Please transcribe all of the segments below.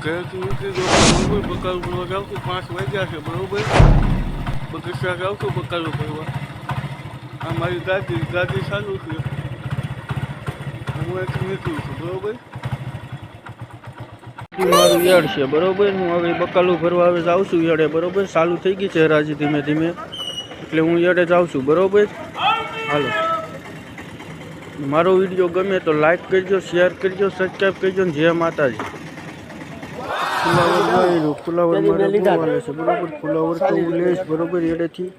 ઘરેથી નીકળી ગયો બરોબર બકાલું ભરવા જાઉં છું 5 વાગ્યા છે બરોબર બગીચા જાઉં છું બકાલું ભરવા આ મારી ગાડી ચાલુ છે હું અહીંથી નીકળું છું બરોબર મારું યાર્ડ છે બરોબર હું હવે બકાલું ભરવા હવે જાઉં છું યાર્ડે બરોબર ચાલુ થઈ ગઈ છે હરાજી ધીમે ધીમે એટલે હું યાર્ડે જાઉં છું બરોબર હાલો મારો વિડીયો ગમે તો લાઈક કરજો શેર કરજો સબસ્ક્રાઈબ કરજો ને જય માતાજી ફુલાવર મારે બોવાલે છે બરોબર ફુલાવર તો હું લઈશ બરોબર એડેથી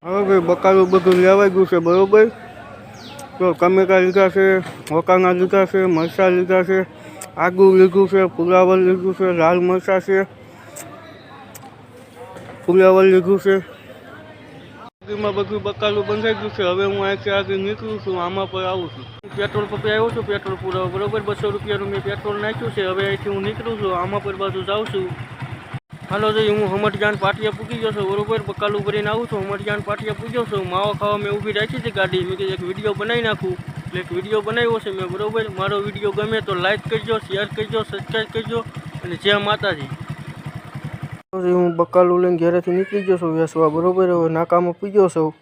હવે ભાઈ બકાલું બધું લેવાઈ ગયું છે બરોબર તો ટમેટા લીધા છે વકાના લીધા છે મરચાં લીધા છે આદુ લીધું છે ફુલાવર લીધું છે લાલ મરચાં છે ફુલાવર લીધું છે માં બધું બકાલું બંધાઈ ગયું છે હવે હું અહીંથી આગળ નીકળું છું આમાં પર આવું છું પેટ્રોલ પંપે આવ્યો છું પેટ્રોલ પુરાવો બરોબર 200 રૂપિયાનું મેં પેટ્રોલ નાખ્યું છે હવે અહીંથી હું નીકળું છું આમાં પર બાજુ જાઉં છું હાલો જઈ હું હમટજાન પાટિયા પૂગી ગયો છું બરોબર બકાલું ભરીને આવું છું હમટજાન પાટિયા પૂગ્યો છું માવો ખાવા મેં ઊભી રાખી છે ગાડી મેં એક વિડીયો બનાવી નાખું એટલે એક વિડીયો બનાવ્યો છે મેં બરોબર મારો વિડીયો ગમે તો લાઈક કરજો શેર કરજો સબસ્ક્રાઈબ કરજો અને જય માતાજી હું બકાલું લઈને ઘરેથી નીકળી ગયો છું વેસવા બરોબર હવે નાકામાં પૂગ્યો છું